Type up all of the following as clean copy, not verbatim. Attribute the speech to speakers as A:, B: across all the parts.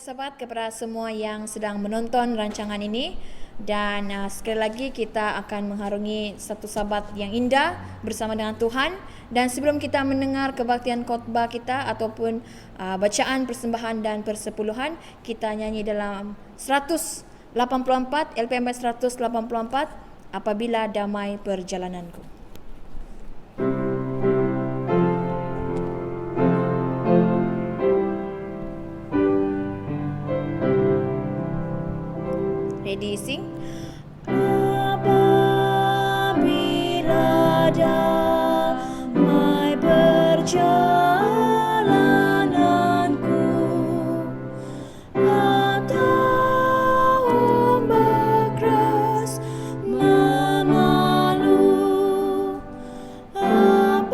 A: pagi sahabat, kepada semua yang sedang menonton rancangan ini. Dan sekali lagi kita akan mengharungi satu sabat yang indah bersama dengan Tuhan. Dan sebelum kita mendengar kebaktian khotbah kita ataupun bacaan persembahan dan persepuluhan, kita nyanyi dalam 184 LPM 184, Apabila Damai Perjalananku. Ready, sing. Apabila damai perjalananku, atau ombak keras memalu, apapun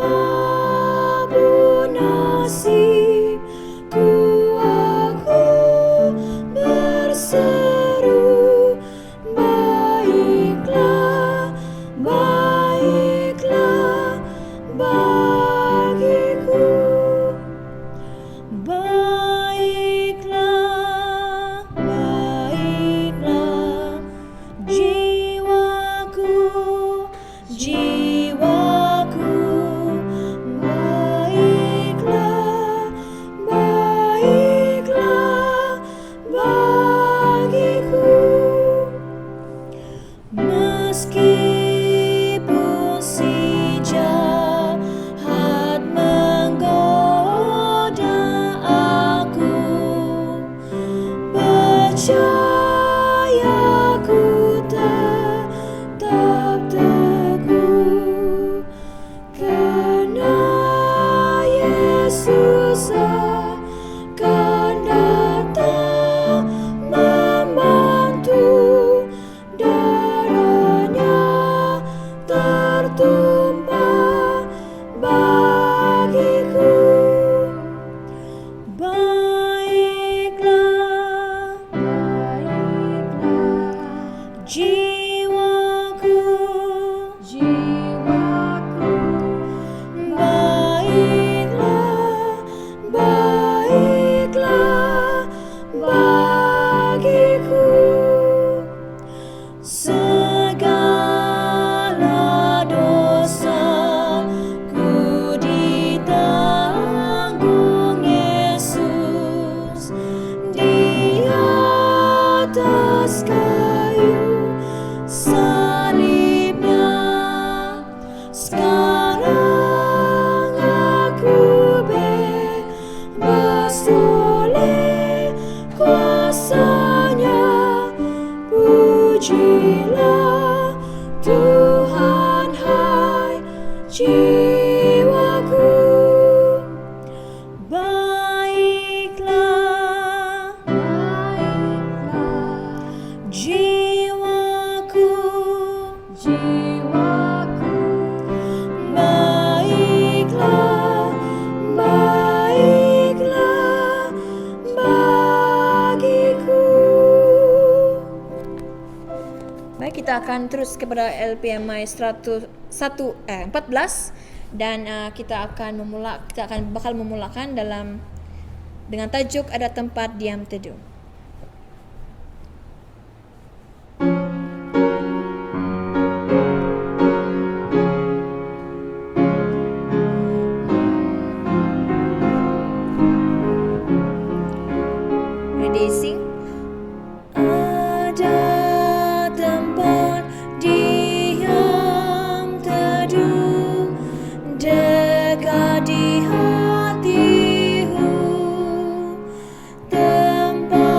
A: nasibku, aku berseru, baiklah bagiku, baiklah jiwaku, baiklah bagiku. Meskipun si jahat menggoda aku, percayaku tetap teguh, karena Yesus akan datang membantu, tertumpah bagiku. Baiklah jiwaku, baiklah bagiku. Segala dosaku ditanggung Yesus di atas kayu salibnya. Sekarang aku bebas oleh kuasa-Nya. Pujilah Tuhan, hai jiwaku. Baiklah jiwaku, baiklah bagiku. Baik, kita akan terus kepada LPMI 14 dan kita bakal memulakan dengan tajuk Ada Tempat Diam Teduh. Ready, sing. Ada tempat diam teduh dekat di hatiku, tempat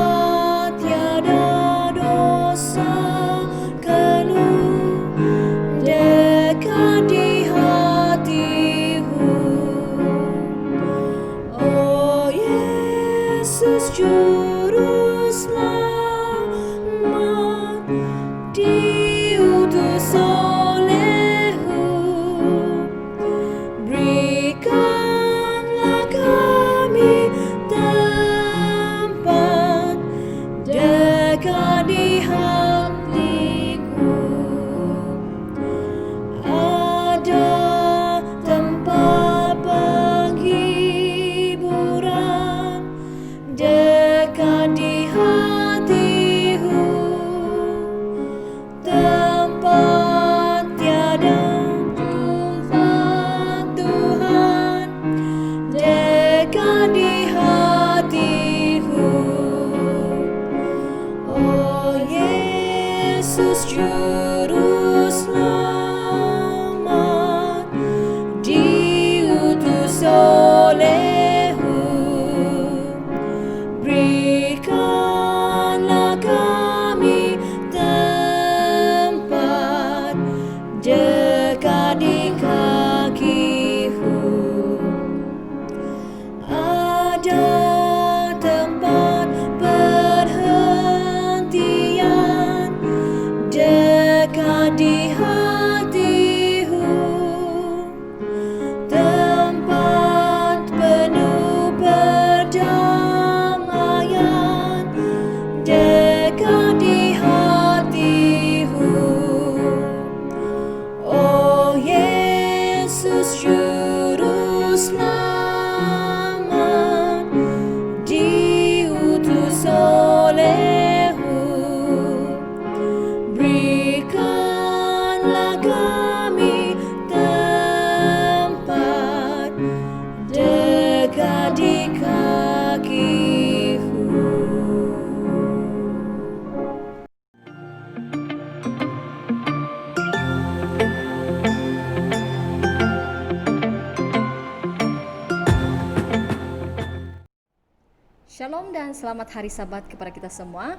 B: Shalom dan selamat hari Sabat kepada kita semua.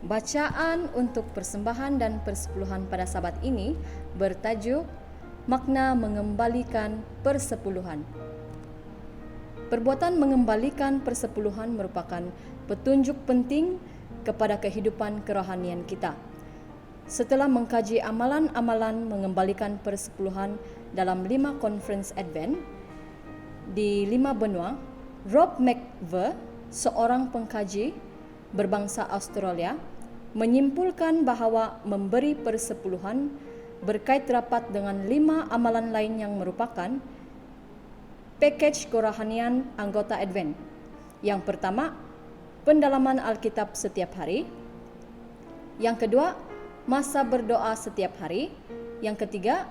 B: Bacaan untuk persembahan dan persepuluhan pada Sabat ini bertajuk Makna Mengembalikan Persepuluhan. Perbuatan mengembalikan persepuluhan merupakan petunjuk penting kepada kehidupan kerohanian kita. Setelah mengkaji amalan-amalan mengembalikan persepuluhan dalam 5 Conference Advent di 5 benua, Rob McVer, seorang pengkaji berbangsa Australia, menyimpulkan bahawa memberi persepuluhan berkait rapat dengan 5 amalan lain yang merupakan pakej kerohanian anggota Advent. Yang pertama, pendalaman Alkitab setiap hari. Yang kedua, masa berdoa setiap hari. Yang ketiga,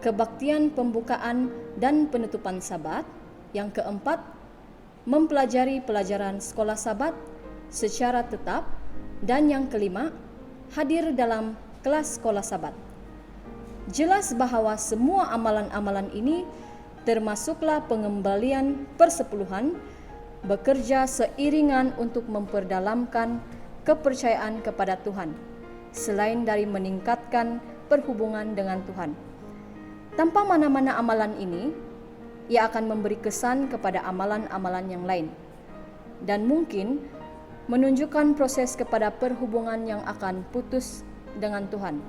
B: kebaktian pembukaan dan penutupan Sabat. Yang keempat, mempelajari pelajaran sekolah Sabat secara tetap. Dan yang kelima, hadir dalam kelas sekolah Sabat. Jelas bahawa semua amalan-amalan ini termasuklah pengembalian persepuluhan bekerja seiringan untuk memperdalamkan kepercayaan kepada Tuhan, selain dari meningkatkan perhubungan dengan Tuhan. Tanpa mana-mana amalan ini, ia akan memberi kesan kepada amalan-amalan yang lain dan mungkin menunjukkan proses kepada perhubungan yang akan putus dengan Tuhan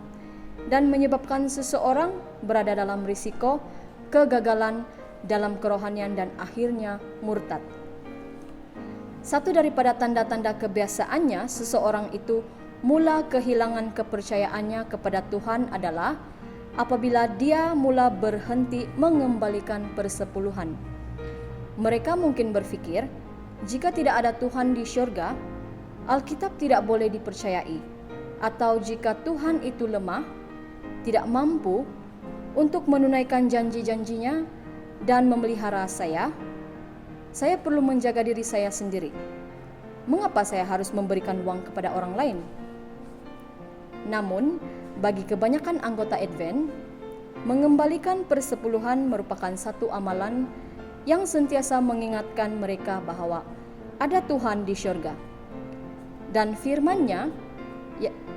B: dan menyebabkan seseorang berada dalam risiko kegagalan dalam kerohanian dan akhirnya murtad. Satu daripada tanda-tanda kebiasaannya seseorang itu mula kehilangan kepercayaannya kepada Tuhan adalah apabila dia mula berhenti mengembalikan persepuluhan. Mereka mungkin berfikir, jika tidak ada Tuhan di syurga, Alkitab tidak boleh dipercayai, atau jika Tuhan itu lemah, tidak mampu untuk menunaikan janji-janjinya dan memelihara saya perlu menjaga diri saya sendiri. Mengapa saya harus memberikan uang kepada orang lain? Namun, bagi kebanyakan anggota Advent, mengembalikan persepuluhan merupakan satu amalan yang sentiasa mengingatkan mereka bahawa ada Tuhan di syurga. Dan firman-Nya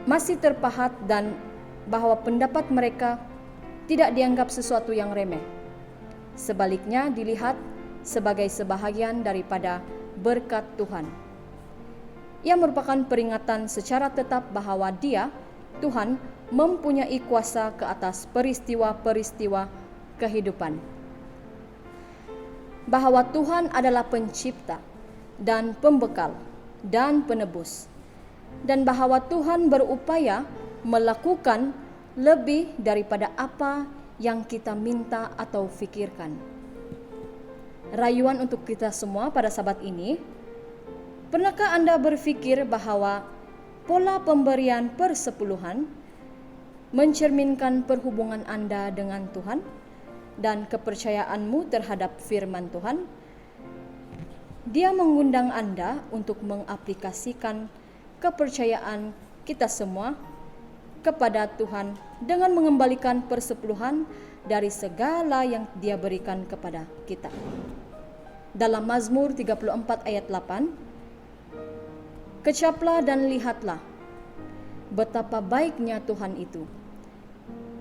B: masih terpahat dan bahawa pendapat mereka tidak dianggap sesuatu yang remeh. Sebaliknya dilihat sebagai sebahagian daripada berkat Tuhan. Ia merupakan peringatan secara tetap bahawa Dia, Tuhan, mempunyai kuasa ke atas peristiwa-peristiwa kehidupan. Bahawa Tuhan adalah pencipta dan pembekal dan penebus. Dan bahawa Tuhan berupaya melakukan lebih daripada apa yang kita minta atau fikirkan. Rayuan untuk kita semua pada Sabat ini, pernahkah Anda berfikir bahawa pola pemberian persepuluhan mencerminkan perhubungan Anda dengan Tuhan dan kepercayaanmu terhadap firman Tuhan? Dia mengundang Anda untuk mengaplikasikan kepercayaan kita semua kepada Tuhan dengan mengembalikan persepuluhan dari segala yang Dia berikan kepada kita. Dalam Mazmur 34 ayat 8, kecaplah dan lihatlah betapa baiknya Tuhan itu.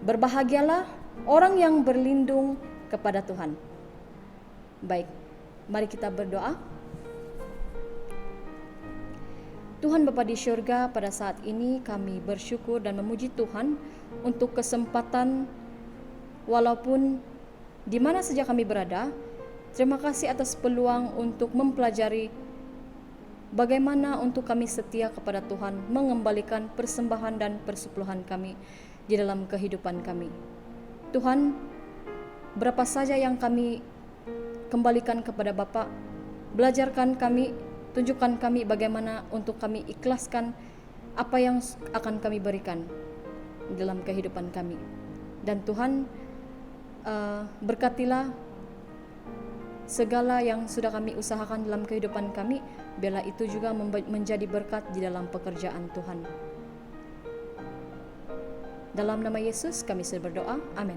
B: Berbahagialah orang yang berlindung kepada Tuhan. Baik, mari kita berdoa. Tuhan Bapa di syurga, pada saat ini kami bersyukur dan memuji Tuhan untuk kesempatan walaupun di mana saja kami berada. Terima kasih atas peluang untuk mempelajari bagaimana untuk kami setia kepada Tuhan, mengembalikan persembahan dan persepuluhan kami di dalam kehidupan kami. Tuhan, berapa saja yang kami kembalikan kepada Bapa, belajarkan kami, tunjukkan kami bagaimana untuk kami ikhlaskan apa yang akan kami berikan dalam kehidupan kami. Dan Tuhan, berkatilah segala yang sudah kami usahakan dalam kehidupan kami, biarlah itu juga menjadi berkat di dalam pekerjaan Tuhan. Dalam nama Yesus kami sudah berdoa, amin.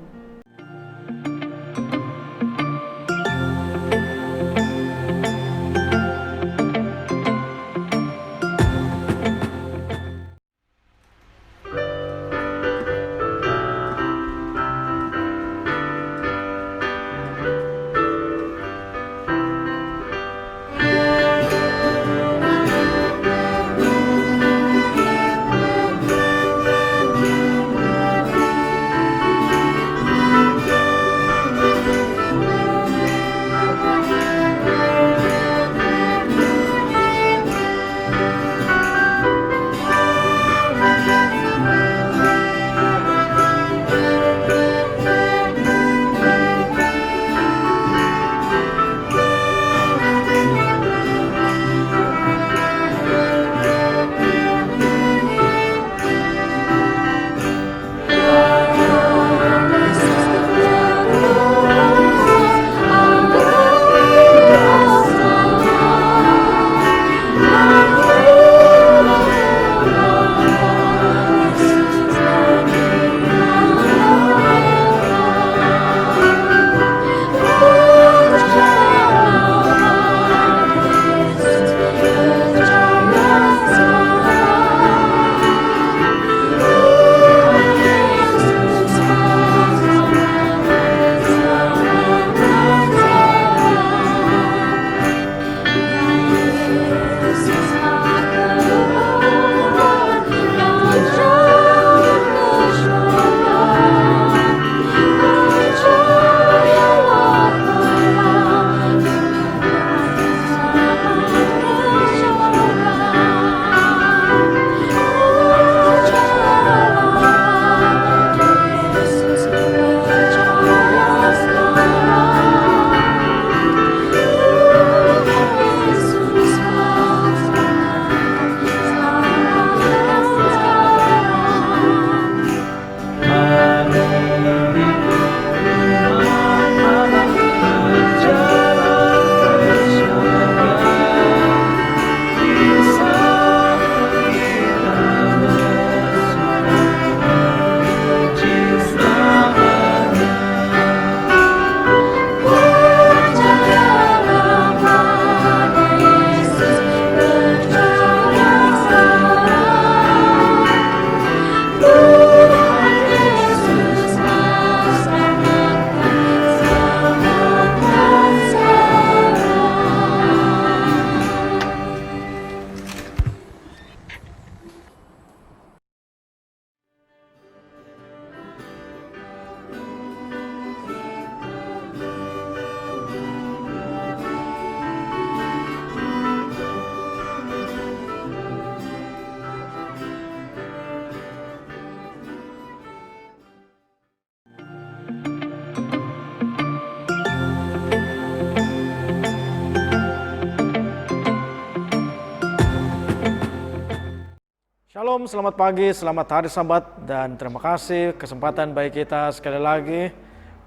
C: Shalom, selamat pagi, selamat hari Sabat, dan terima kasih kesempatan bagi kita sekali lagi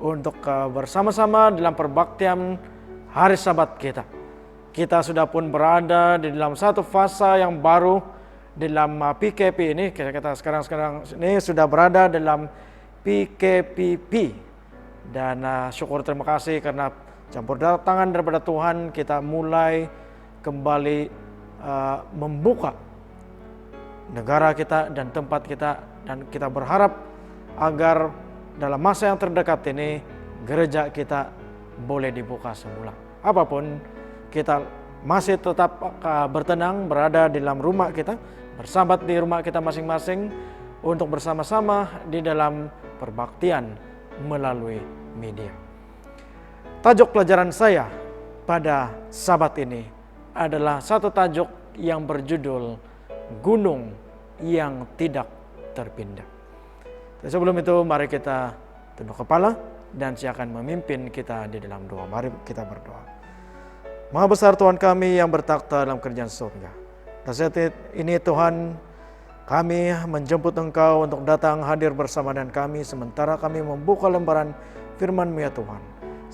C: untuk bersama-sama dalam perbaktian hari Sabat kita. Kita sudah pun berada di dalam satu fase yang baru dalam PKP ini. Kita sekarang ini sudah berada dalam PKPP, dan syukur terima kasih karena campur tangan daripada Tuhan kita mulai kembali membuka negara kita dan tempat kita, dan kita berharap agar dalam masa yang terdekat ini gereja kita boleh dibuka semula. Apapun, kita masih tetap bertenang berada di dalam rumah kita, bersahabat di rumah kita masing-masing untuk bersama-sama di dalam perbaktian melalui media. Tajuk pelajaran saya pada Sabat ini adalah satu tajuk yang berjudul Gunung yang tidak terpindah. Dan sebelum itu mari kita tunduk kepala dan saya akan memimpin kita di dalam doa. Mari kita berdoa. Maha besar Tuhan kami yang bertakhta dalam kerajaan surga. Dan saat ini Tuhan, kami menjemput Engkau untuk datang hadir bersama dengan kami sementara kami membuka lembaran firman-Mu ya Tuhan.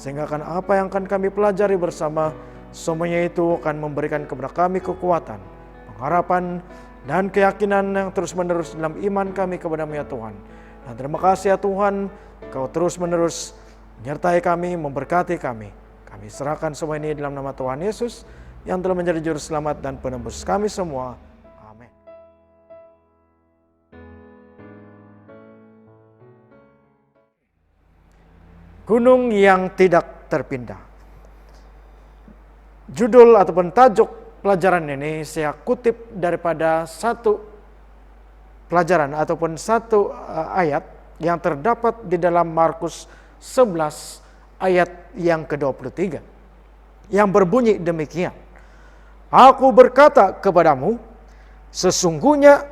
C: Sehingga akan apa yang akan kami pelajari bersama, semuanya itu akan memberikan kepada kami kekuatan, pengharapan, dan keyakinan yang terus-menerus dalam iman kami kepada-Mu ya Tuhan. Dan terima kasih ya Tuhan, Kau terus-menerus menyertai kami, memberkati kami. Kami serahkan semua ini dalam nama Tuhan Yesus yang telah menjadi juru selamat dan penebus kami semua. Amin. Gunung yang tidak terpindah. Judul ataupun tajuk pelajaran ini saya kutip daripada satu pelajaran ataupun satu ayat yang terdapat di dalam Markus 11 ayat yang ke-23 yang berbunyi demikian. Aku berkata kepadamu, sesungguhnya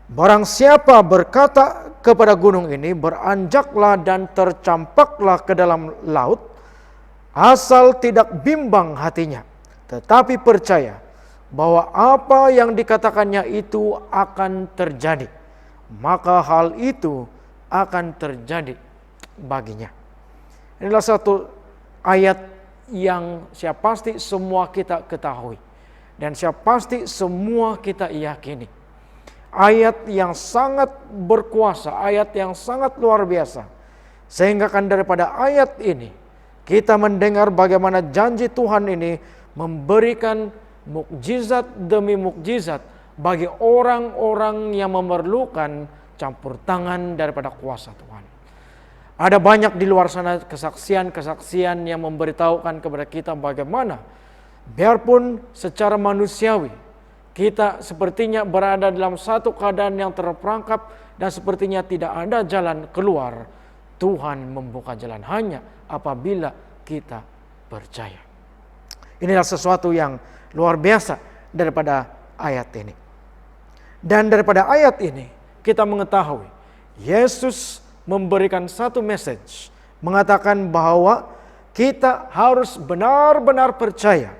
C: barang siapa berkata kepada gunung ini, beranjaklah dan tercampaklah ke dalam laut, asal tidak bimbang hatinya, tetapi percaya bahwa apa yang dikatakannya itu akan terjadi, maka hal itu akan terjadi baginya. Inilah satu ayat yang saya pasti semua kita ketahui dan saya pasti semua kita yakini. Ayat yang sangat berkuasa, ayat yang sangat luar biasa. Sehingga kan daripada ayat ini kita mendengar bagaimana janji Tuhan ini memberikan mukjizat demi mukjizat bagi orang-orang yang memerlukan campur tangan daripada kuasa Tuhan. Ada banyak di luar sana kesaksian-kesaksian yang memberitahukan kepada kita bagaimana biarpun secara manusiawi kita sepertinya berada dalam satu keadaan yang terperangkap dan sepertinya tidak ada jalan keluar, Tuhan membuka jalan hanya apabila kita percaya. Inilah sesuatu yang luar biasa daripada ayat ini. Dan daripada ayat ini kita mengetahui Yesus memberikan satu message, mengatakan bahwa kita harus benar-benar percaya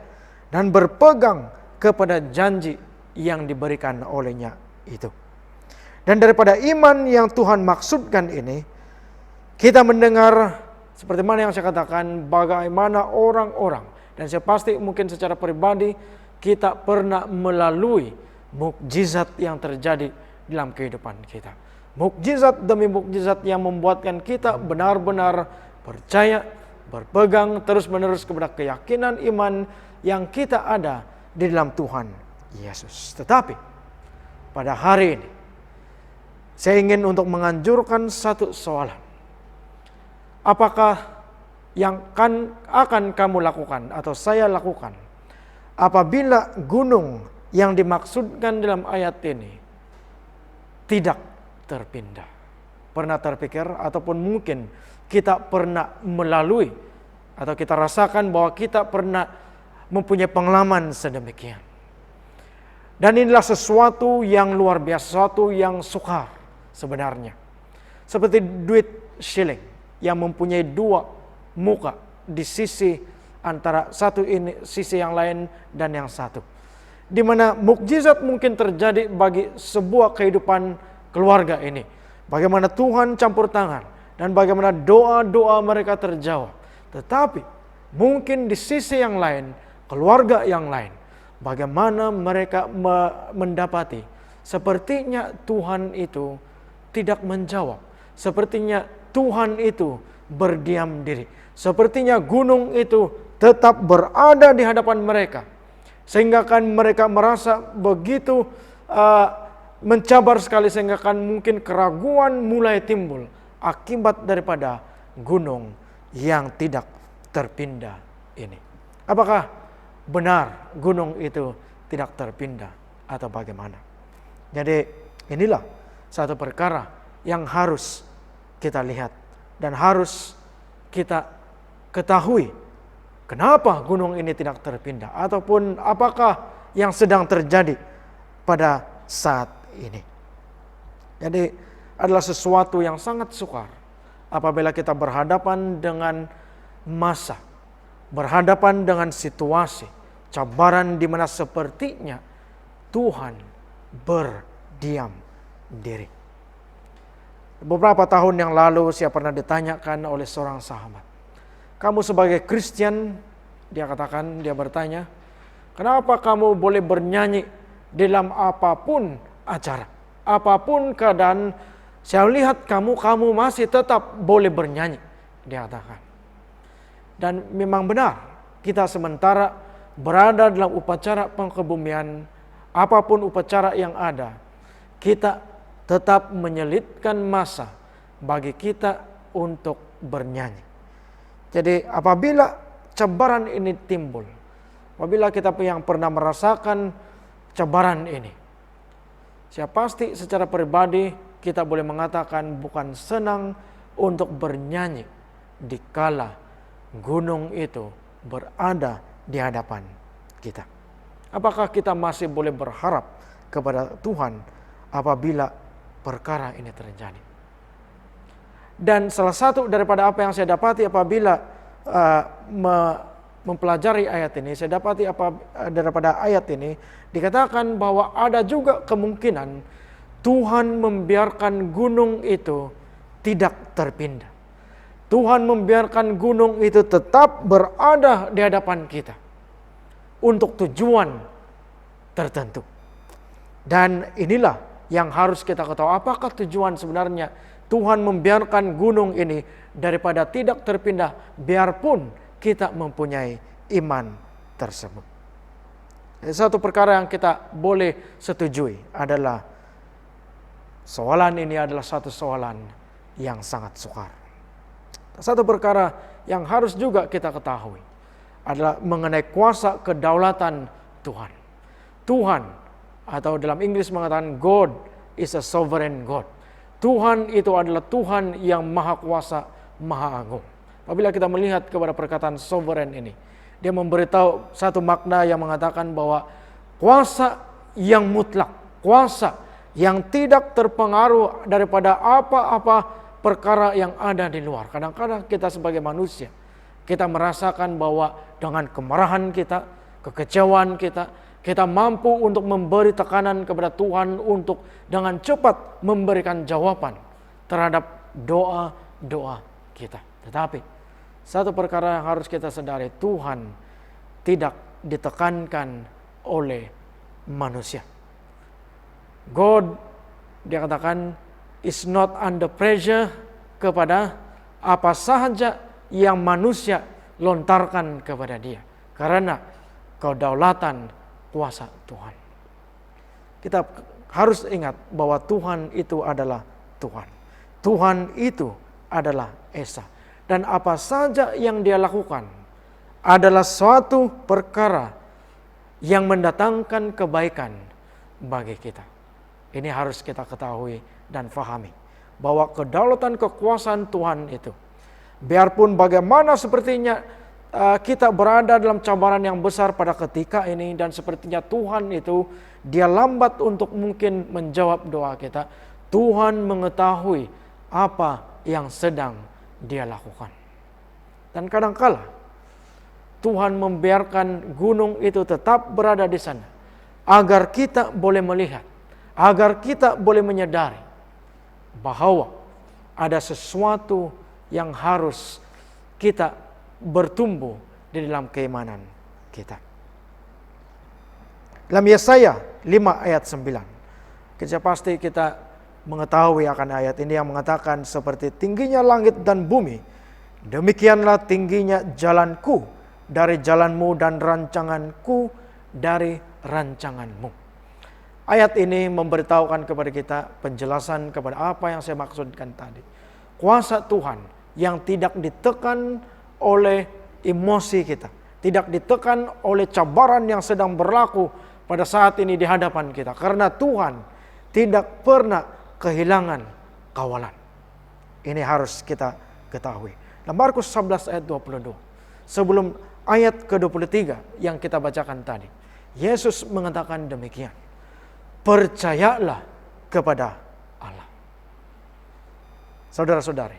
C: dan berpegang kepada janji yang diberikan olehnya itu. Dan daripada iman yang Tuhan maksudkan ini, kita mendengar seperti mana yang saya katakan, bagaimana orang-orang, dan saya pasti mungkin secara pribadi kita pernah melalui mukjizat yang terjadi dalam kehidupan kita. Mukjizat demi mukjizat yang membuatkan kita benar-benar percaya, berpegang terus-menerus kepada keyakinan iman yang kita ada di dalam Tuhan Yesus. Tetapi pada hari ini saya ingin untuk menganjurkan satu soalan. Apakah yang akan kamu lakukan atau saya lakukan apabila gunung yang dimaksudkan dalam ayat ini tidak terpindah? Pernah terpikir ataupun mungkin kita pernah melalui atau kita rasakan bahwa kita pernah mempunyai pengalaman sedemikian. Dan inilah sesuatu yang luar biasa, sesuatu yang sukar sebenarnya. Seperti duit shilling yang mempunyai dua muka di sisi antara satu ini, sisi yang lain dan yang satu. di mana mukjizat mungkin terjadi bagi sebuah kehidupan keluarga ini. Bagaimana Tuhan campur tangan dan bagaimana doa-doa mereka terjawab. Tetapi mungkin di sisi yang lain, keluarga yang lain, bagaimana mereka mendapati sepertinya Tuhan itu tidak menjawab. Sepertinya Tuhan itu berdiam diri. Sepertinya gunung itu tetap berada di hadapan mereka. Sehingga kan mereka merasa begitu mencabar sekali, sehingga kan mungkin keraguan mulai timbul akibat daripada gunung yang tidak terpindah ini. Apakah benar gunung itu tidak terpindah atau bagaimana? Jadi inilah satu perkara yang harus kita lihat dan harus kita ketahui. Kenapa gunung ini tidak terpindah? Ataupun apakah yang sedang terjadi pada saat ini? Jadi adalah sesuatu yang sangat sukar apabila kita berhadapan dengan masa, berhadapan dengan situasi, cabaran di mana sepertinya Tuhan berdiam diri. Beberapa tahun yang lalu saya pernah ditanyakan oleh seorang sahabat, kamu sebagai Kristen, dia bertanya, kenapa kamu boleh bernyanyi dalam apapun acara, apapun keadaan, saya lihat kamu masih tetap boleh bernyanyi, dia katakan. Dan memang benar, kita sementara berada dalam upacara pengkebumian, apapun upacara yang ada, kita tetap menyelitkan masa bagi kita untuk bernyanyi. Jadi apabila cabaran ini timbul, apabila kita yang pernah merasakan cabaran ini, saya pasti secara pribadi kita boleh mengatakan bukan senang untuk bernyanyi dikala gunung itu berada di hadapan kita. Apakah kita masih boleh berharap kepada Tuhan apabila perkara ini terjadi? Dan salah satu daripada apa yang saya dapati apabila mempelajari ayat ini, saya dapati daripada ayat ini dikatakan bahwa ada juga kemungkinan Tuhan membiarkan gunung itu tidak terpindah. Tuhan membiarkan gunung itu tetap berada di hadapan kita untuk tujuan tertentu. Dan inilah yang harus kita ketahui, apakah tujuan sebenarnya Tuhan membiarkan gunung ini daripada tidak terpindah biarpun kita mempunyai iman tersebut. Satu perkara yang kita boleh setujui adalah soalan ini adalah satu soalan yang sangat sukar. Satu perkara yang harus juga kita ketahui adalah mengenai kuasa kedaulatan Tuhan. Tuhan, atau dalam Inggris mengatakan God is a sovereign God. Tuhan itu adalah Tuhan yang maha kuasa, maha agung. Apabila kita melihat kepada perkataan sovereign ini, dia memberitahu satu makna yang mengatakan bahwa kuasa yang mutlak, kuasa yang tidak terpengaruh daripada apa-apa perkara yang ada di luar. Kadang-kadang kita sebagai manusia, kita merasakan bahwa dengan kemarahan kita, kekecewaan kita mampu untuk memberi tekanan kepada Tuhan untuk dengan cepat memberikan jawaban terhadap doa-doa kita. Tetapi satu perkara yang harus kita sadari, Tuhan tidak ditekankan oleh manusia. God, dia katakan, is not under pressure kepada apa sahaja yang manusia lontarkan kepada dia. Karena kedaulatan kuasa Tuhan. Kita harus ingat bahwa Tuhan itu adalah Tuhan. Tuhan itu adalah Esa. Dan apa saja yang dia lakukan adalah suatu perkara yang mendatangkan kebaikan bagi kita. Ini harus kita ketahui dan fahami. Bahwa kedaulatan kekuasaan Tuhan itu, biarpun bagaimana sepertinya kita berada dalam cabaran yang besar pada ketika ini, dan sepertinya Tuhan itu dia lambat untuk mungkin menjawab doa kita, Tuhan mengetahui apa yang sedang dia lakukan. Dan kadangkala Tuhan membiarkan gunung itu tetap berada di sana agar kita boleh melihat, agar kita boleh menyadari bahwa ada sesuatu yang harus kita bertumbuh di dalam keimanan kita. Dalam Yesaya 5 ayat 9, kita pasti kita mengetahui akan ayat ini yang mengatakan, seperti tingginya langit dan bumi, demikianlah tingginya jalanku dari jalanmu dan rancanganku dari rancanganmu. Ayat ini memberitahukan kepada kita penjelasan kepada apa yang saya maksudkan tadi. Kuasa Tuhan yang tidak ditekan oleh emosi kita, tidak ditekan oleh cabaran yang sedang berlaku pada saat ini di hadapan kita. Karena Tuhan tidak pernah kehilangan kawalan. Ini harus kita ketahui. Nah, Markus 11 ayat 22. Sebelum ayat ke-23 yang kita bacakan tadi, Yesus mengatakan demikian. Percayalah kepada Allah. Saudara-saudari,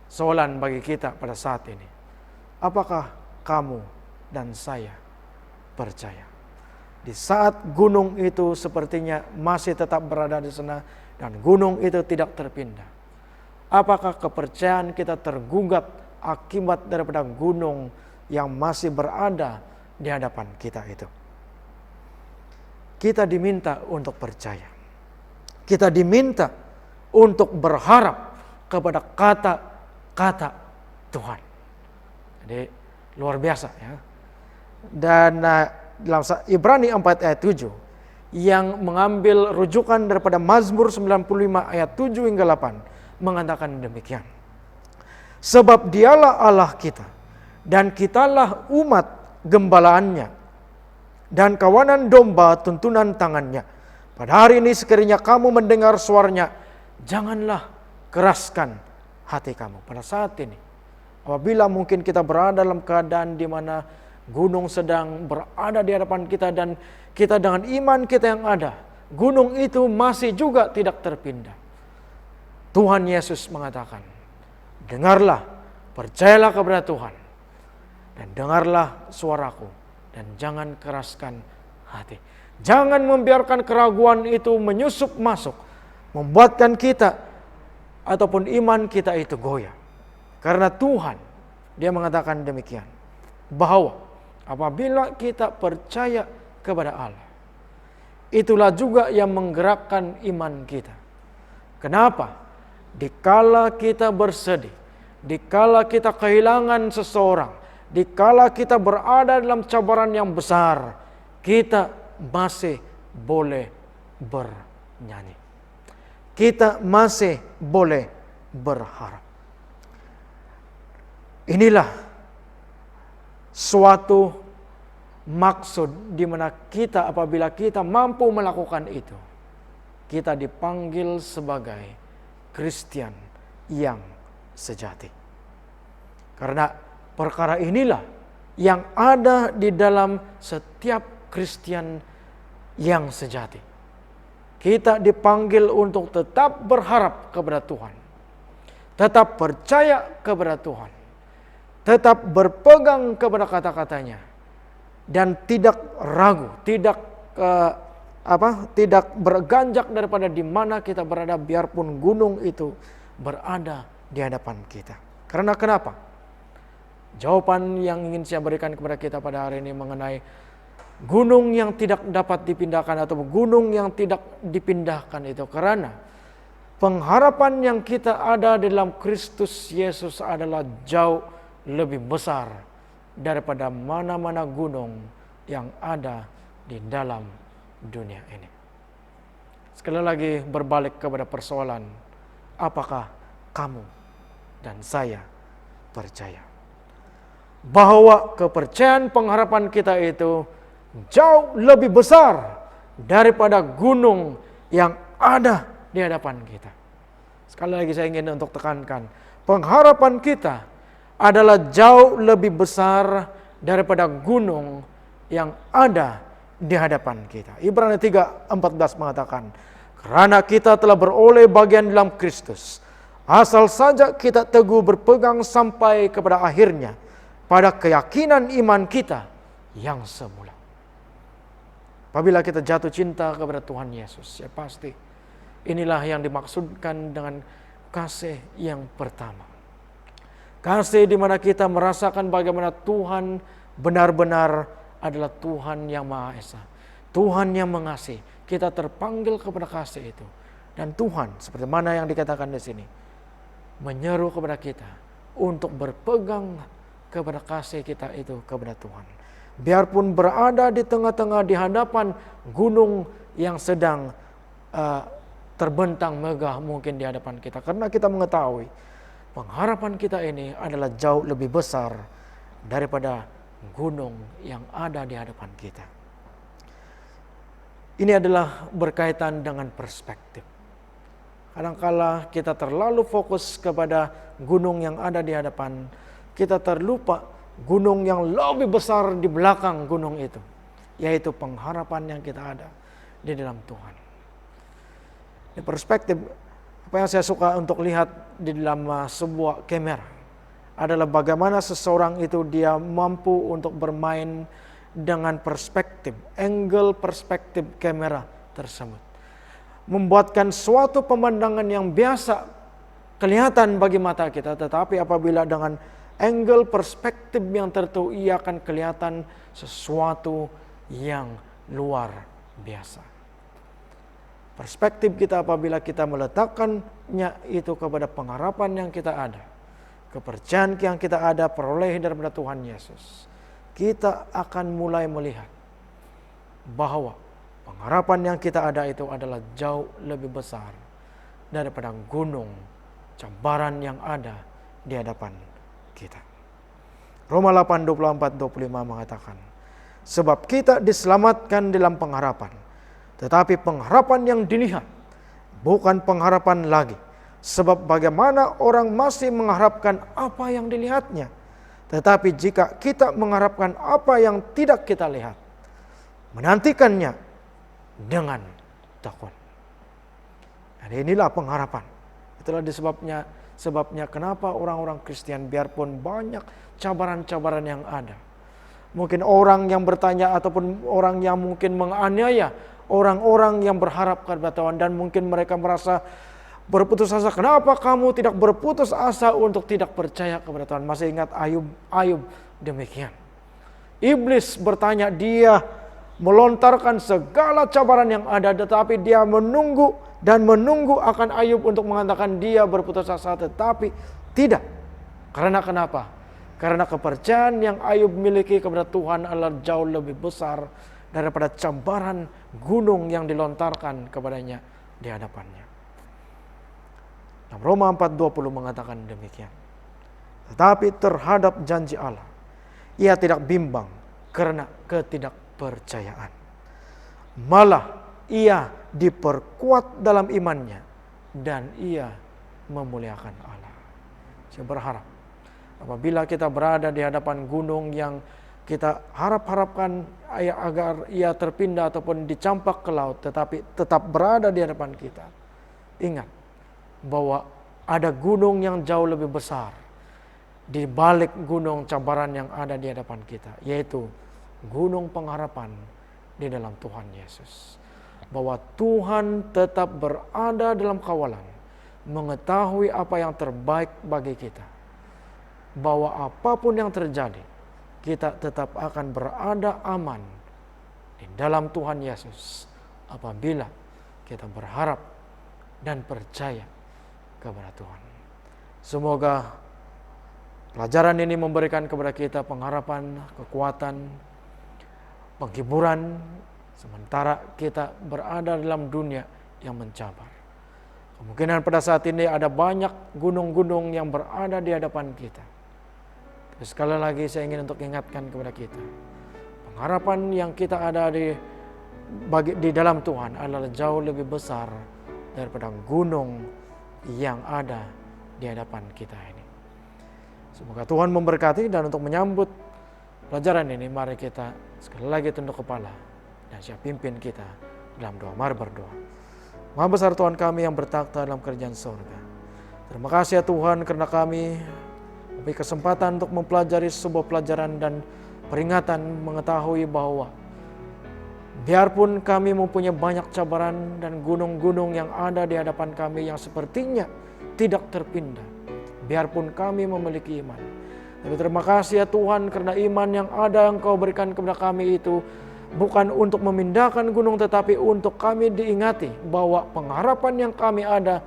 C: soalan bagi kita pada saat ini, apakah kamu dan saya percaya? Di saat gunung itu sepertinya masih tetap berada di sana dan gunung itu tidak terpindah, apakah kepercayaan kita tergugat akibat daripada gunung yang masih berada di hadapan kita itu? Kita diminta untuk percaya. Kita diminta untuk berharap kepada kata-kata Tuhan. Jadi luar biasa ya. Dan dalam Ibrani 4 ayat 7 yang mengambil rujukan daripada Mazmur 95 ayat 7 hingga 8 mengatakan demikian. Sebab dialah Allah kita dan kitalah umat gembalaannya dan kawanan domba tuntunan tangannya. Pada hari ini sekiranya kamu mendengar suaranya, janganlah keraskan hati kamu. Pada saat ini, apabila mungkin kita berada dalam keadaan di mana gunung sedang berada di hadapan kita dan kita dengan iman kita yang ada, gunung itu masih juga tidak terpindah. Tuhan Yesus mengatakan, dengarlah, percayalah kepada Tuhan, dan dengarlah suaraku, dan jangan keraskan hati. Jangan membiarkan keraguan itu menyusup masuk, membuatkan kita ataupun iman kita itu goyah. Karena Tuhan, dia mengatakan demikian, bahwa apabila kita percaya kepada Allah, itulah juga yang menggerakkan iman kita. Kenapa? Dikala kita bersedih, dikala kita kehilangan seseorang, dikala kita berada dalam cabaran yang besar, kita masih boleh bernyanyi. Kita masih boleh berharap. Inilah suatu maksud di mana kita, apabila kita mampu melakukan itu, kita dipanggil sebagai Kristen yang sejati. Karena perkara inilah yang ada di dalam setiap Kristen yang sejati. Kita dipanggil untuk tetap berharap kepada Tuhan, tetap percaya kepada Tuhan, tetap berpegang kepada kata-katanya, dan tidak ragu, tidak berganjak daripada di mana kita berada, biarpun gunung itu berada di hadapan kita. Karena kenapa? Jawaban yang ingin saya berikan kepada kita pada hari ini mengenai gunung yang tidak dapat dipindahkan atau gunung yang tidak dipindahkan itu, karena pengharapan yang kita ada dalam Kristus Yesus adalah jauh lebih besar daripada mana-mana gunung yang ada di dalam dunia ini. Sekali lagi berbalik kepada persoalan, apakah kamu dan saya percaya bahwa kepercayaan pengharapan kita itu jauh lebih besar daripada gunung yang ada di hadapan kita. Sekali lagi saya ingin untuk tekankan, pengharapan kita adalah jauh lebih besar daripada gunung yang ada di hadapan kita. Ibrani 3:14 mengatakan, karena kita telah beroleh bagian dalam Kristus, asal saja kita teguh berpegang sampai kepada akhirnya pada keyakinan iman kita yang semula. Apabila kita jatuh cinta kepada Tuhan Yesus, ya pasti inilah yang dimaksudkan dengan kasih yang pertama. Kasih di mana kita merasakan bagaimana Tuhan benar-benar adalah Tuhan yang Maha Esa. Tuhan yang mengasihi. Kita terpanggil kepada kasih itu. Dan Tuhan, seperti mana yang dikatakan di sini, menyeru kepada kita untuk berpegang kepada kasih kita itu kepada Tuhan. Biarpun berada di tengah-tengah di hadapan gunung yang sedang terbentang megah mungkin di hadapan kita. Karena kita mengetahui pengharapan kita ini adalah jauh lebih besar daripada gunung yang ada di hadapan kita. Ini adalah berkaitan dengan perspektif. Kadangkala kita terlalu fokus kepada gunung yang ada di hadapan, kita terlupa gunung yang lebih besar di belakang gunung itu, yaitu pengharapan yang kita ada di dalam Tuhan. Ini perspektif, apa yang saya suka untuk lihat di dalam sebuah kamera adalah bagaimana seseorang itu dia mampu untuk bermain dengan perspektif, angle perspektif kamera tersebut. Membuatkan suatu pemandangan yang biasa kelihatan bagi mata kita, tetapi apabila dengan angle perspektif yang tertentu, ia akan kelihatan sesuatu yang luar biasa. Perspektif kita apabila kita meletakkannya itu kepada pengharapan yang kita ada, kepercayaan yang kita ada peroleh daripada Tuhan Yesus, kita akan mulai melihat bahwa pengharapan yang kita ada itu adalah jauh lebih besar daripada gunung cabaran yang ada di hadapan kita. Roma 8:24-25 mengatakan, sebab kita diselamatkan dalam pengharapan, tetapi pengharapan yang dilihat bukan pengharapan lagi. Sebab bagaimana orang masih mengharapkan apa yang dilihatnya, tetapi jika kita mengharapkan apa yang tidak kita lihat, menantikannya dengan takut. Dan inilah pengharapan. Itulah sebabnya kenapa orang-orang Kristen biarpun banyak cabaran-cabaran yang ada. Mungkin orang yang bertanya ataupun orang yang mungkin menganiaya orang-orang yang berharap kepada Tuhan, dan mungkin mereka merasa berputus asa. Kenapa kamu tidak berputus asa untuk tidak percaya kepada Tuhan? Masih ingat Ayub demikian. Iblis bertanya, dia melontarkan segala cabaran yang ada, tetapi dia menunggu akan Ayub untuk mengatakan dia berputus asa, tetapi tidak. Karena kenapa? Karena kepercayaan yang Ayub miliki kepada Tuhan adalah jauh lebih besar daripada cabaran gunung yang dilontarkan kepadanya di hadapannya. Roma 4:20 mengatakan demikian. Tetapi terhadap janji Allah, ia tidak bimbang karena ketidakpercayaan. Malah ia diperkuat dalam imannya dan ia memuliakan Allah. Saya berharap apabila kita berada di hadapan gunung yang kita harapkan agar ia terpindah ataupun dicampak ke laut, tetapi tetap berada di hadapan kita, ingat bahwa ada gunung yang jauh lebih besar di balik gunung cabaran yang ada di hadapan kita, yaitu gunung pengharapan di dalam Tuhan Yesus. Bahwa Tuhan tetap berada dalam kawalan, mengetahui apa yang terbaik bagi kita. Bahwa apapun yang terjadi, kita tetap akan berada aman di dalam Tuhan Yesus apabila kita berharap dan percaya kepada Tuhan. Semoga pelajaran ini memberikan kepada kita pengharapan, kekuatan, penghiburan, sementara kita berada dalam dunia yang mencabar. Kemungkinan pada saat ini ada banyak gunung-gunung yang berada di hadapan kita. Tapi sekali lagi saya ingin untuk ingatkan kepada kita, pengharapan yang kita ada di dalam Tuhan adalah jauh lebih besar daripada gunung yang ada di hadapan kita ini. Semoga Tuhan memberkati, dan untuk menyambut pelajaran ini, mari kita sekali lagi tunduk kepala dan siap pimpin kita dalam doa. Mari berdoa. Maha besar Tuhan kami yang bertakhta dalam kerajaan surga. Terima kasih ya Tuhan, karena kami memiliki kesempatan untuk mempelajari sebuah pelajaran dan peringatan, mengetahui bahwa Biarpun kami mempunyai banyak cabaran dan gunung-gunung yang ada di hadapan kami yang sepertinya tidak terpindah. Biarpun kami memiliki iman. Tapi terima kasih ya Tuhan, karena iman yang ada yang Kau berikan kepada kami itu bukan untuk memindahkan gunung, tetapi untuk kami diingati bahwa pengharapan yang kami ada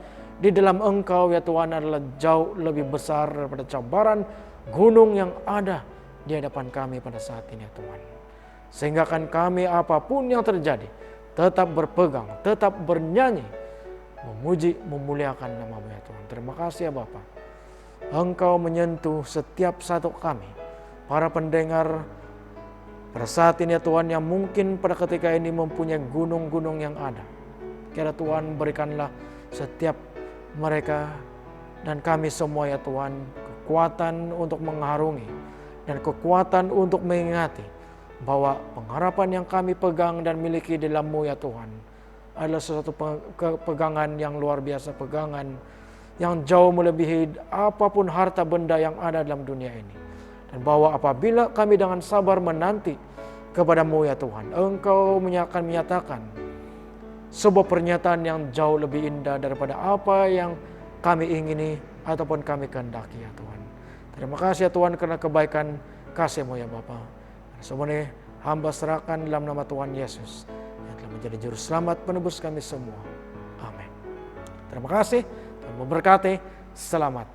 C: di dalam Engkau ya Tuhan adalah jauh lebih besar daripada cabaran gunung yang ada di hadapan kami pada saat ini ya Tuhan. Sehingga kan kami apapun yang terjadi tetap berpegang, tetap bernyanyi, memuji, memuliakan nama-Mu ya Tuhan. Terima kasih ya Bapa. Engkau menyentuh setiap satu kami, para pendengar pada saat ini ya Tuhan, yang mungkin pada ketika ini mempunyai gunung-gunung yang ada. Kiranya Tuhan berikanlah setiap mereka dan kami semua ya Tuhan kekuatan untuk mengharungi dan kekuatan untuk mengingati bahwa pengharapan yang kami pegang dan miliki di dalam-Mu ya Tuhan adalah sesuatu pegangan yang luar biasa, pegangan yang jauh melebihi apapun harta benda yang ada dalam dunia ini. Dan bahwa apabila kami dengan sabar menanti kepada-Mu ya Tuhan, Engkau akan menyatakan sebuah pernyataan yang jauh lebih indah daripada apa yang kami ingini ataupun kami kehendaki ya Tuhan. Terima kasih ya Tuhan karena kebaikan kasih-Mu ya Bapa. Semua ini hamba serahkan dalam nama Tuhan Yesus yang telah menjadi juru selamat penebus kami semua. Amin. Terima kasih. Tuhan memberkati. Selamat.